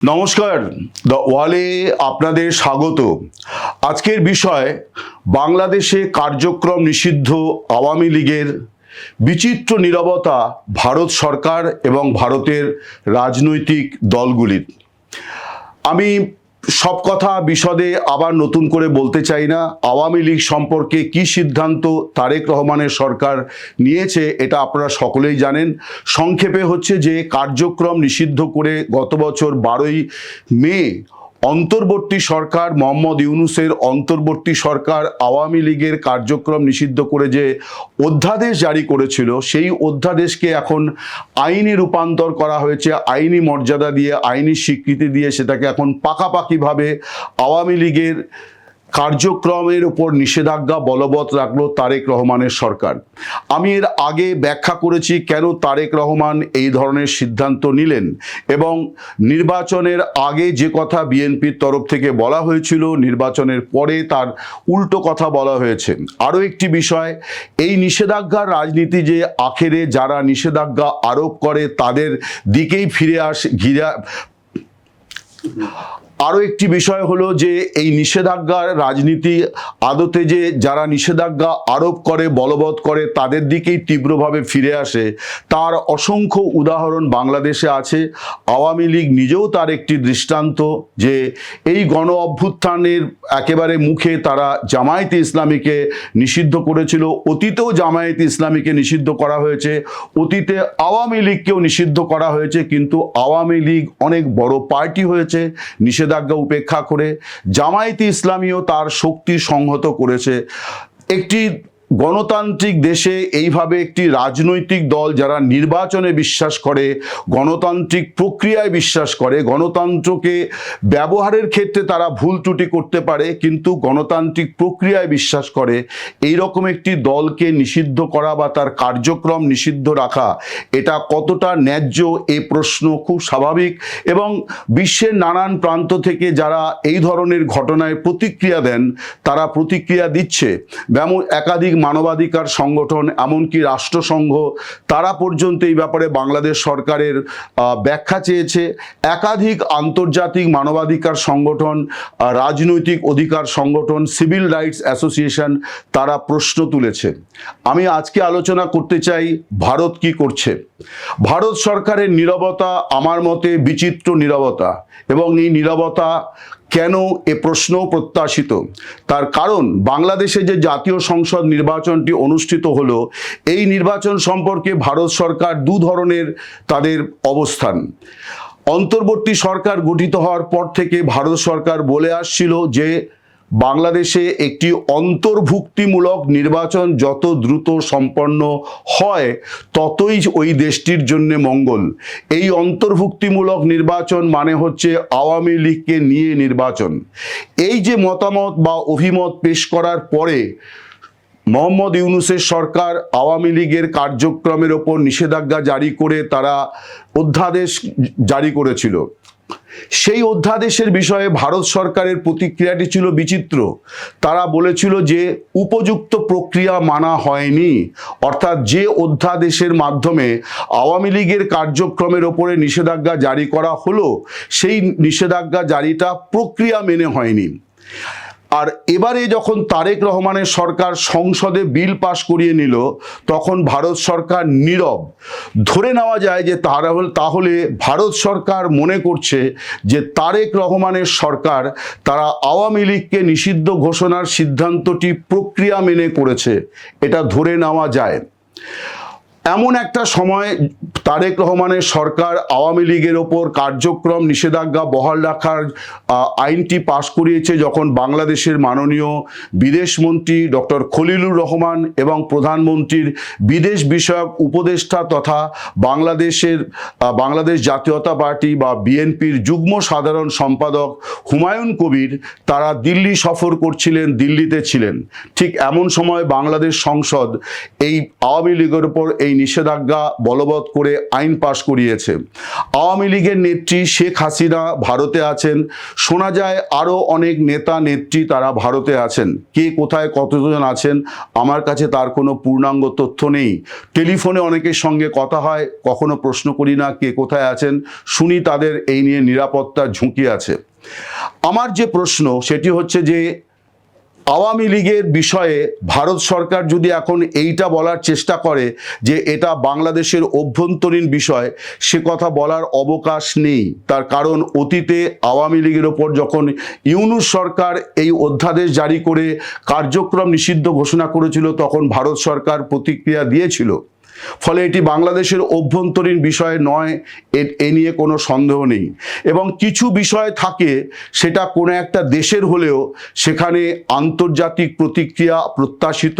নমস্কার, দ্য ওয়ালে আপনাদের স্বাগত। আজকের বিষয় বাংলাদেশে কার্যক্রম নিষিদ্ধ আওয়ামী লীগের বিচিত্র নীরবতা ভারত সরকার এবং ভারতের রাজনৈতিক দলগুলির। আমি সব কথা বিশদে আবার নতুন করে বলতে চাই না। আওয়ামী লীগ সম্পর্কে কি সিদ্ধান্ত তারেক রহমানের সরকার নিয়েছে এটা আপনারা সকলেই জানেন। সংক্ষেপে হচ্ছে যে কার্যক্রম নিষিদ্ধ করে গত বছর 12ই মে অন্তর্বর্তী সরকার মোহাম্মদ ইউনূসের অন্তর্বর্তী সরকার আওয়ামী লীগের কার্যক্রম নিষিদ্ধ করে যে অধ্যাদেশ জারি করেছিল, সেই অধ্যাদেশকে এখন আইনি রূপান্তর করা হয়েছে, আইনি মর্যাদা দিয়ে, আইনি স্বীকৃতি দিয়ে সেটাকে এখন পাকাপাকিভাবে আওয়ামী লীগের কার্যক্রমের উপর নিষেধাজ্ঞা বলবৎ রাখলো তারেক রহমানের সরকার। আমি এর আগে ব্যাখ্যা করেছি কেন তারেক রহমান এই ধরনের সিদ্ধান্ত নিলেন, এবং নির্বাচনের আগে যে কথা বিএনপির তরফ থেকে বলা হয়েছিল, নির্বাচনের পরে তার উল্টো কথা বলা হয়েছে। আরও একটি বিষয়, এই নিষেধাজ্ঞার রাজনীতি যে আখেরে যারা নিষেধাজ্ঞা আরোপ করে তাদের দিকেই ফিরে আরও একটি বিষয় হলো যে এই নিষেধাজ্ঞার রাজনীতি আদতে যে যারা নিষেধাজ্ঞা আরোপ করে, বলবৎ করে, তাদের দিকেই তীব্রভাবে ফিরে আসে, তার অসংখ্য উদাহরণ বাংলাদেশে আছে। আওয়ামী লীগ নিজেও তার একটি দৃষ্টান্ত, যে এই গণ অভ্যুত্থানের একেবারে মুখে তারা জামায়াতে ইসলামীকে নিষিদ্ধ করেছিল। অতীতেও জামায়াতে ইসলামীকে নিষিদ্ধ করা হয়েছে, অতীতে আওয়ামী লীগকেও নিষিদ্ধ করা হয়েছে, কিন্তু আওয়ামী লীগ অনেক বড় পার্টি হয়েছে নিষেধাজ্ঞা উপেক্ষা করে। জামায়াতে ইসলামীও তার শক্তি সংহত করেছে। একটি গণতান্ত্রিক দেশে এইভাবে একটি রাজনৈতিক দল যারা নির্বাচনে বিশ্বাস করে, গণতান্ত্রিক প্রক্রিয়ায় বিশ্বাস করে, গণতন্ত্রকে ব্যবহারের ক্ষেত্রে তারা ভুল ত্রুটি করতে পারে কিন্তু গণতান্ত্রিক প্রক্রিয়ায় বিশ্বাস করে, এই রকম একটি দলকে নিষিদ্ধ করা বা তার কার্যক্রম নিষিদ্ধ রাখা, এটা কতটা ন্যায্য এই প্রশ্ন খুব স্বাভাবিক। এবং বিশ্বের নানান প্রান্ত থেকে যারা এই ধরনের ঘটনায় প্রতিক্রিয়া দেন, তারা প্রতিক্রিয়া দিচ্ছে। যেমন একাধিক মানবাধিকার সংগঠন, এমনকি রাষ্ট্রসংঘ, তারা পর্যন্ত এই ব্যাপারে বাংলাদেশ সরকারের ব্যাখ্যা চেয়েছে। একাধিক আন্তর্জাতিক মানবাধিকার সংগঠন, রাজনৈতিক অধিকার সংগঠন, সিভিল রাইটস অ্যাসোসিয়েশন, তারা প্রশ্ন তুলেছে। আমি আজকে আলোচনা করতে চাই ভারত কি করছে। ভারত সরকারের নীরবতা আমার মতে বিচিত্র নীরবতা, এবং এই নীরবতা কেন এ প্রশ্ন প্রত্যাশিত। তার কারণ, বাংলাদেশে যে জাতীয় সংসদ নির্বাচনটি অনুষ্ঠিত হলো, এই নির্বাচন সম্পর্কে ভারত সরকার দু ধরনের তাদের অবস্থান। অন্তর্বর্তী সরকার গঠিত হওয়ার পর থেকে ভারত সরকার বলে আসছিল যে বাংলাদেশে একটি অন্তর্ভুক্তিমূলক নির্বাচন যত দ্রুত সম্পন্ন হয় ততই ওই দেশটির জন্য মঙ্গল। এই অন্তর্ভুক্তিমূলক নির্বাচন মানে হচ্ছে আওয়ামী লীগকে নিয়ে নির্বাচন। এই যে মতামত বা অভিমত পেশ করার পরে মোহাম্মদ ইউনূসের সরকার আওয়ামী লীগের কার্যক্রমের ওপর নিষেধাজ্ঞা জারি করে তারা অধ্যাদেশ জারি করেছিল। সেই অধ্যাদেশের বিষয়ে ভারত সরকারের প্রতিক্রিয়াটি ছিল বিচিত্র। তারা বলেছিল যে উপযুক্ত প্রক্রিয়া মানা হয়নি, অর্থাৎ যে অধ্যাদেশের মাধ্যমে আওয়ামী লীগের কার্যক্রমের ওপরে নিষেধাজ্ঞা জারি করা হলো, সেই নিষেধাজ্ঞা জারিটা প্রক্রিয়া মেনে হয়নি। আর এবারে যখন তারেক রহমানের সরকার সংসদে বিল পাশ করিয়ে নিল, তখন ভারত সরকার নীরব। ধরে নেওয়া যায় যে তাহলে ভারত সরকার মনে করছে যে তারেক রহমানের সরকার তারা আওয়ামী লীগকে নিষিদ্ধ ঘোষণার সিদ্ধান্তটি প্রক্রিয়া মেনে করেছে, এটা ধরে নেওয়া যায়। এমন একটা সময় তারেক রহমানের সরকার আওয়ামী লীগের ওপর কার্যক্রম নিষেধাজ্ঞা বহাল রাখার আইনটি পাশ করিয়েছে, যখন বাংলাদেশের মাননীয় বিদেশমন্ত্রী ডক্টর খলিলুর রহমান এবং প্রধানমন্ত্রীর বিদেশ বিষয়ক উপদেষ্টা তথা বাংলাদেশ জাতীয়তা পার্টি বা বিএনপির যুগ্ম সাধারণ সম্পাদক হুমায়ুন কবির তারা দিল্লি সফর করছিলেন, দিল্লিতে ছিলেন। ঠিক এমন সময় বাংলাদেশ সংসদ এই আওয়ামী লীগের ওপর এই এই নিষেধাজ্ঞা বলবৎ করে আইন পাশ করিয়েছে। আওয়ামী লীগের নেত্রী শেখ হাসিনা ভারতে আছেন, শোনা যায় আরও অনেক নেতা নেত্রী তারা ভারতে আছেন। কে কোথায় কতজন আছেন আমার কাছে তার কোনো পূর্ণাঙ্গ তথ্য নেই। টেলিফোনে অনেকের সঙ্গে কথা হয়, কখনো প্রশ্ন করি না কে কোথায় আছেন, শুনি তাদের এই নিয়ে নিরাপত্তার ঝুঁকি আছে। আমার যে প্রশ্ন সেটি হচ্ছে যে আওয়ামী লীগের বিষয়ে ভারত সরকার যদি এখন এইটা বলার চেষ্টা করে যে এটা বাংলাদেশের অভ্যন্তরীণ বিষয়, সে কথা বলার অবকাশ নেই। তার কারণ অতীতে আওয়ামী লীগের ওপর যখন ইউনূস সরকার এই অধ্যাদেশ জারি করে কার্যক্রম নিষিদ্ধ ঘোষণা করেছিল তখন ভারত সরকার প্রতিক্রিয়া দিয়েছিল। ফলে এটি বাংলাদেশের অভ্যন্তরীণ বিষয় নয়, এ নিয়ে কোনো সন্দেহ নেই। এবং কিছু বিষয় থাকে সেটা কোনো একটা দেশের হলেও সেখানে আন্তর্জাতিক প্রতিক্রিয়া প্রত্যাশিত।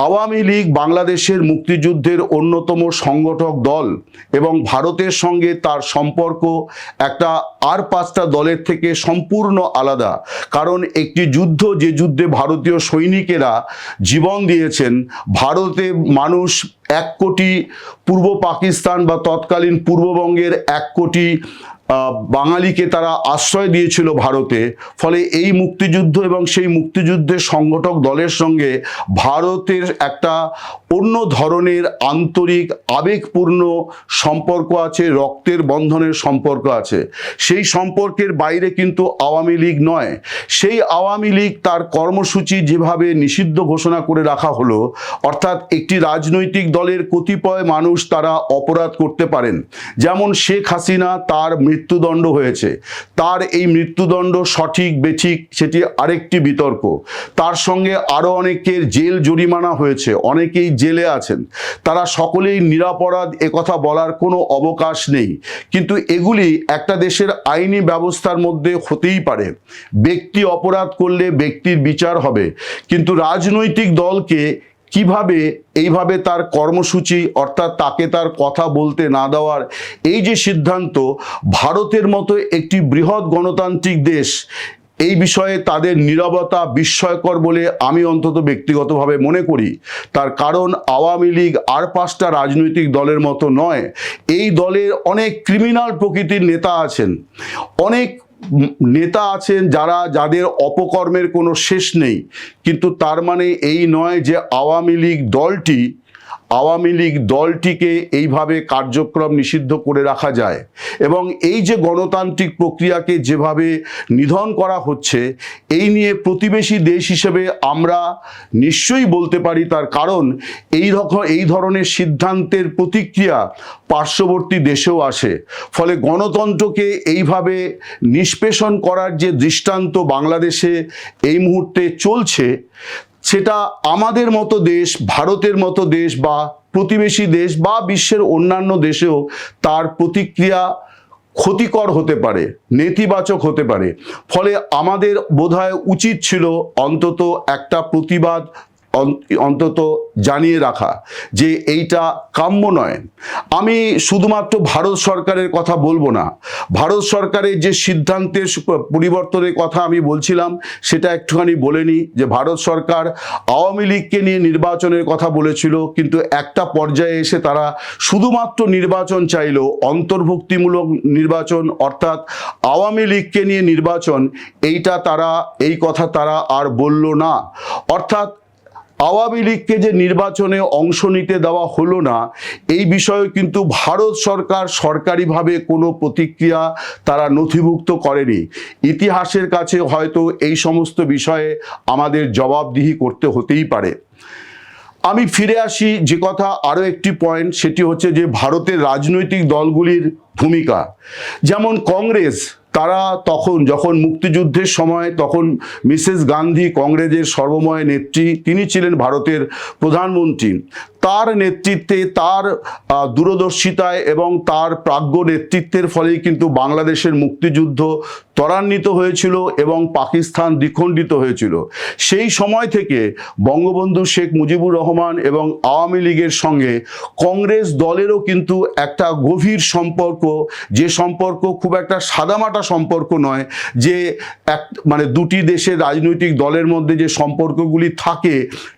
আওয়ামী লীগ বাংলাদেশের মুক্তিযুদ্ধের অন্যতম সংগঠক দল এবং ভারতের সঙ্গে তার সম্পর্ক একটা আর 5টা দলের থেকে সম্পূর্ণ আলাদা। কারণ একটি যুদ্ধ, যে যুদ্ধে ভারতীয় সৈনিকেরা জীবন দিয়েছেন, ভারতে মানুষ 1 কোটি পূর্ব পাকিস্তান বা তৎকালীন পূর্ববঙ্গের 1 কোটি বাঙালিকে তারা আশ্রয় দিয়েছিল ভারতে। ফলে এই মুক্তিযুদ্ধ এবং সেই মুক্তিযুদ্ধের সংগঠক দলের সঙ্গে ভারতের একটা অন্য ধরনের আন্তরিক আবেগপূর্ণ সম্পর্ক আছে, রক্তের বন্ধনের সম্পর্ক আছে। সেই সম্পর্কের বাইরে কিন্তু আওয়ামী লীগ নয়। সেই আওয়ামী লীগ তার কর্মসূচি যেভাবে নিষিদ্ধ ঘোষণা করে রাখা হলো, অর্থাৎ একটি রাজনৈতিক দলের কতিপয় মানুষ তারা অপরাধ করতে পারেন। যেমন শেখ হাসিনা, তার মৃত্যুদণ্ড হয়েছে, তার এই মৃত্যুদণ্ড সঠিক বেঠিক সেটি আরেকটি বিতর্ক। তার সঙ্গে আরও অনেকের জেল জরিমানা হয়েছে, অনেকেই জেলে আছেন, তারা সকলেই নিরপরাধ, একথা বলার কোনো অবকাশ নেই। কিন্তু এগুলি একটা দেশের আইনি ব্যবস্থার মধ্যে হতেই পারে। ব্যক্তি অপরাধ করলে ব্যক্তির বিচার হবে, কিন্তু রাজনৈতিক দলকে কিভাবে এইভাবে তার কর্মসূচি অর্থাৎ তাকে তার কথা বলতে না দেওয়ার এই যে সিদ্ধান্ত, ভারতের মতো একটি বৃহৎ গণতান্ত্রিক দেশ এই বিষয়ে তাদের নীরবতা বিস্ময়কর বলে আমি অন্তত ব্যক্তিগতভাবে মনে করি। তার কারণ আওয়ামী লীগ আর 5টা রাজনৈতিক দলের মতো নয়। এই দলের অনেক ক্রিমিনাল প্রকৃতির নেতা আছেন, অনেক নেতা আছেন যাদের অপকর্মের কোনো শেষ নেই। কিন্তু তার মানে এই নয় যে আওয়ামী লীগ দলটিকে এইভাবে কার্যক্রম নিষিদ্ধ করে রাখা যায়। এবং এই যে গণতান্ত্রিক প্রক্রিয়াকে যেভাবে নিধন করা হচ্ছে, এই নিয়ে প্রতিবেশী দেশ হিসেবে আমরা নিশ্চয়ই বলতে পারি। তার কারণ এই ধরনের সিদ্ধান্তের প্রতিক্রিয়া পার্শ্ববর্তী দেশেও আসে। ফলে গণতন্ত্রকে এইভাবে নিষ্পেষণ করার যে দৃষ্টান্ত বাংলাদেশে এই মুহূর্তে চলছে, সেটা আমাদের মতো দেশ, ভারতের মতো দেশ বা প্রতিবেশী দেশ বা বিশ্বের অন্যান্য দেশেও তার প্রতিক্রিয়া ক্ষতিকর হতে পারে, নেতিবাচক হতে পারে। ফলে আমাদের বোধহয় উচিত ছিল অন্তত একটা প্রতিবাদ অন্তত জানিয়ে রাখা যে এইটা কাম্য নয়। আমি শুধুমাত্র ভারত সরকারের কথা বলবো না, ভারত সরকারের যে সিদ্ধান্তের পরিবর্তনের কথা আমি বলছিলাম সেটা একটুখানি বলে নিই। যে ভারত সরকার আওয়ামী লীগকে নিয়ে নির্বাচনের কথা বলেছিল, কিন্তু একটা পর্যায়ে এসে তারা শুধুমাত্র নির্বাচন চাইল, অন্তর্ভুক্তিমূলক নির্বাচন, অর্থাৎ আওয়ামী লীগকে নিয়ে নির্বাচন, এই কথা তারা আর বলল না। অর্থাৎ আওয়ামী লীগকে যে নির্বাচনে অংশ নিতে দেওয়া হলো না, এই বিষয়ে কিন্তু ভারত সরকার সরকারিভাবে কোনো প্রতিক্রিয়া তারা নথিভুক্ত করেনি। ইতিহাসের কাছে হয়তো এই সমস্ত বিষয়ে আমাদের জবাবদিহি করতে হতেই পারে। আমি ফিরে আসি যে কথা, আরও একটি পয়েন্ট, সেটি হচ্ছে যে ভারতের রাজনৈতিক দলগুলির ভূমিকা। যেমন কংগ্রেস, তারা যখন মুক্তিযুদ্ধের সময় তখন মিসেস গান্ধী কংগ্রেসের সর্বময় নেত্রী, তিনি ছিলেন ভারতের প্রধানমন্ত্রী। তার নেতৃত্বে, তার দূরদর্শিতায় এবং তার প্রাজ্ঞ নেতৃত্বের ফলেই কিন্তু বাংলাদেশের মুক্তিযুদ্ধ ত্বরান্বিত হয়েছিল এবং পাকিস্তান দ্বিখণ্ডিত হয়েছিল। সেই সময় থেকে বঙ্গবন্ধু শেখ মুজিবুর রহমান এবং আওয়ামী লীগের সঙ্গে কংগ্রেস দলেরও কিন্তু একটা গভীর সম্পর্ক, যে সম্পর্ক খুব একটা সাদামাটা কাটা সম্পর্ক নয়, যে এক মানে দুটি দেশের রাজনৈতিক দলের মধ্যে যে সম্পর্কগুলি থাকে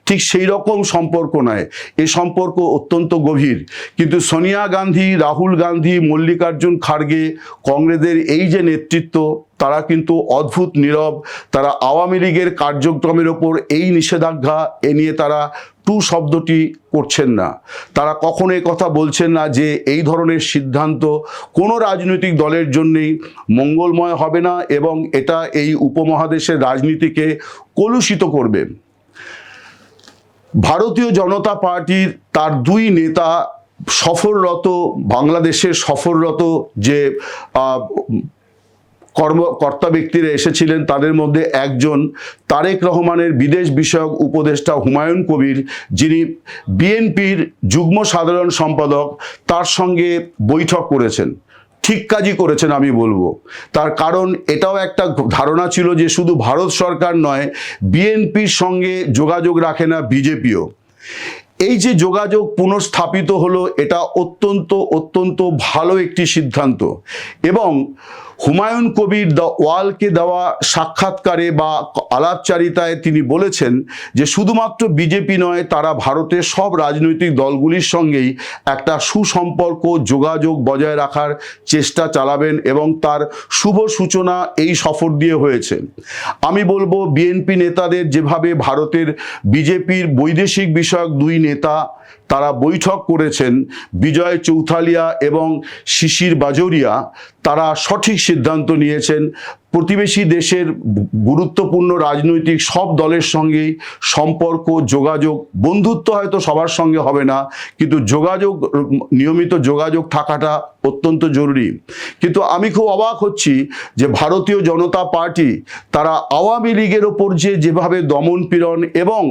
ঠিক সেই রকম সম্পর্ক নয়, এ সম্পর্ক অত্যন্ত গভীর। কিন্তু সোনিয়া গান্ধী, রাহুল গান্ধী, মল্লিকার্জুন খাড়গে, কংগ্রেসের এই যে নেতৃত্ব, তারা কিন্তু অদ্ভুত নীরব। তারা আওয়ামী লীগের কার্যক্রমের ওপর এই নিষেধাজ্ঞা এ নিয়ে তারা টু শব্দটি করছেন না। তারা কখনো কথা বলছেন না যে এই ধরনের সিদ্ধান্ত কোনো রাজনৈতিক দলের জন্যেই মঙ্গলময় হবে না এবং এটা এই উপমহাদেশের রাজনীতিকে কলুষিত করবে। ভারতীয় জনতা পার্টির তার দুই নেতা সফররত, বাংলাদেশের সফররত যে কর্তা ব্যক্তিরা এসেছিলেন, তাদের মধ্যে একজন তারেক রহমানের বিদেশ বিষয়ক উপদেষ্টা হুমায়ুন কবির, যিনি বিএনপির যুগ্ম সাধারণ সম্পাদক, তার সঙ্গে বৈঠক করেছেন। ঠিক কাজই করেছেন আমি বলবো। তার কারণ এটাও একটা ধারণা ছিল যে শুধু ভারত সরকার নয়, বিএনপির সঙ্গে যোগাযোগ রাখে না বিজেপিও। এই যে যোগাযোগ পুনঃস্থাপিত হলো, এটা অত্যন্ত অত্যন্ত ভালো একটি সিদ্ধান্ত। এবং হুমায়ুন কবির দ্য ওয়ালকে দেওয়া সাক্ষাৎকারে বা আলাপচারিতায় তিনি বলেছেন যে শুধুমাত্র বিজেপি নয়, তারা ভারতের সব রাজনৈতিক দলগুলির সঙ্গেই একটা সুসম্পর্ক, যোগাযোগ বজায় রাখার চেষ্টা চালাবেন এবং তার শুভ সূচনা এই সফর দিয়ে হয়েছে। আমি বলবো বিএনপি নেতাদের যেভাবে ভারতের বিজেপির বৈদেশিক বিষয়ক দুই নেতা তারা বৈঠক করেছেন, বিজয় চৌথালিয়া এবং শিশির বাজোরিয়া, তারা সঠিক সিদ্ধান্ত নিয়েছেন। প্রতিবেশী দেশের গুরুত্বপূর্ণ রাজনৈতিক সব দলের সঙ্গেই সম্পর্ক, যোগাযোগ, বন্ধুত্ব হয়তো সবার সঙ্গে হবে না, কিন্তু যোগাযোগ, নিয়মিত যোগাযোগ থাকাটা অত্যন্ত জরুরি। কিন্তু আমি খুব অবাক হচ্ছি যে ভারতীয় জনতা পার্টি তারা আওয়ামী লীগের ওপর যেভাবে দমন পীড়ন এবং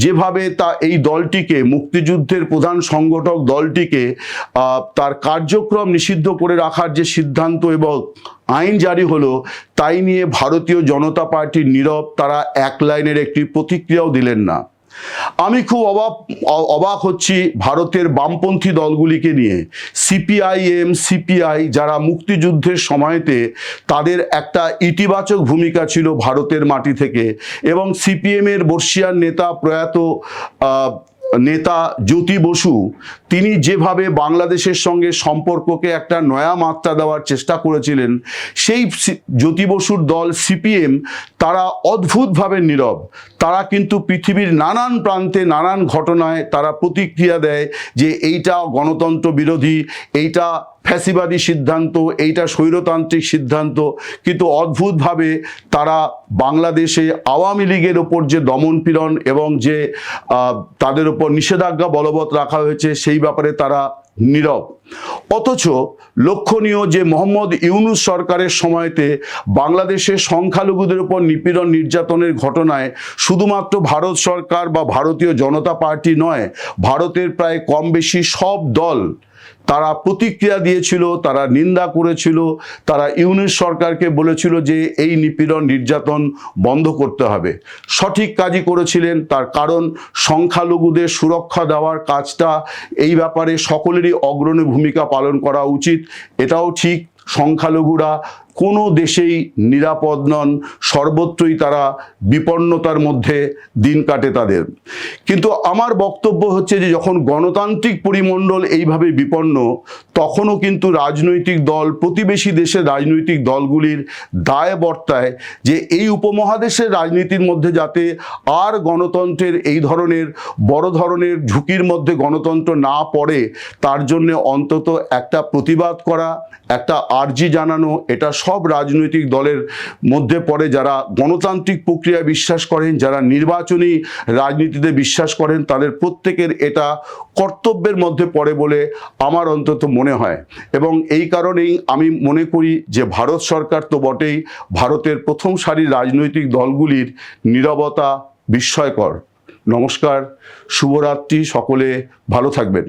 যেভাবে এই দলটিকে, মুক্তিযুদ্ধের প্রধান সংগঠক দলটিকে তার কার্যক্রম নিষিদ্ধ করে রাখার যে সিদ্ধান্ত এবং আইন জারি হলো, তাই নিয়ে ভারতীয় জনতা পার্টির নীরব। তারা এক লাইনের একটি প্রতিক্রিয়াও দিলেন না। আমি খুব অবাক হচ্ছি ভারতের বামপন্থী দলগুলিকে নিয়ে। সিপিআইএম, সিপিআই, যারা মুক্তিযুদ্ধের সময়তে তাদের একটা ইতিবাচক ভূমিকা ছিল ভারতের মাটি থেকে, এবং সিপিএমের বর্ষিয়ান নেতা প্রয়াত নেতা জ্যোতি বসু, তিনি যেভাবে বাংলাদেশের সঙ্গে সম্পর্ককে একটা নয়া মাত্রা দেওয়ার চেষ্টা করেছিলেন, সেই জ্যোতি বসুর দল সিপিএম তারা অদ্ভুতভাবে নীরব। তারা কিন্তু পৃথিবীর নানান প্রান্তে নানান ঘটনায় তারা প্রতিক্রিয়া দেয় যে এইটা গণতন্ত্র বিরোধী, এইটা ফ্যাসিবাদী সিদ্ধান্ত, এইটা স্বৈরতান্ত্রিক সিদ্ধান্ত। কিন্তু অদ্ভুতভাবে তারা বাংলাদেশে আওয়ামী লীগের ওপর যে দমনপীড়ন এবং যে তাদের ওপর নিষেধাজ্ঞা বলবৎ রাখা হয়েছে সেই ব্যাপারে তারা নীরব। অথচ লক্ষণীয় যে মোহাম্মদ ইউনূস সরকারের সময়তে বাংলাদেশের সংখ্যালঘুদের উপর নিপীড়ন, নির্যাতনের ঘটনায় শুধুমাত্র ভারত সরকার বা ভারতীয় জনতা পার্টি নয়, ভারতের প্রায় কম বেশি সব দল তারা প্রতিক্রিয়া দিয়েছিল, তারা নিন্দা করেছিল, তারা ইউনূস সরকারকে বলেছিল যে এই নিপীড়ন, নির্যাতন বন্ধ করতে হবে। সঠিক কাজই করেছিলেন। তার কারণ সংখ্যালঘুদের সুরক্ষা দেওয়ার কাজটা, এই ব্যাপারে সকলেরই অগ্রণী ভূমিকা পালন করা উচিত। এটাও ঠিক, সংখ্যালঘুরা কোনো দেশেই নিরাপদ নন, সর্বত্রই তারা বিপন্নতার মধ্যে দিন কাটে তাদের। কিন্তু আমার বক্তব্য হচ্ছে যে যখন গণতান্ত্রিক পরিমণ্ডল এইভাবে বিপন্ন, তখনও কিন্তু রাজনৈতিক দল, প্রতিবেশী দেশের রাজনৈতিক দলগুলির দায় বর্তায় যে এই উপমহাদেশের রাজনীতির মধ্যে যাতে আর গণতন্ত্রের এই ধরনের বড় ধরনের ঝুঁকির মধ্যে গণতন্ত্র না পড়ে, তার জন্য অন্তত একটা প্রতিবাদ করা, একটা আর্জি জানানো, এটা সব রাজনৈতিক দলের মধ্যে পড়ে। যারা গণতান্ত্রিক প্রক্রিয়ায় বিশ্বাস করেন, যারা নির্বাচনী রাজনীতিতে বিশ্বাস করেন, তাদের প্রত্যেকের এটা কর্তব্যের মধ্যে পড়ে বলে আমার অন্তত মনে হয়। এবং এই কারণেই আমি মনে করি যে ভারত সরকার তো বটেই, ভারতের প্রথম সারির রাজনৈতিক দলগুলির নীরবতা বিস্ময়কর। নমস্কার, শুভরাত্রি, সকলে ভালো থাকবেন।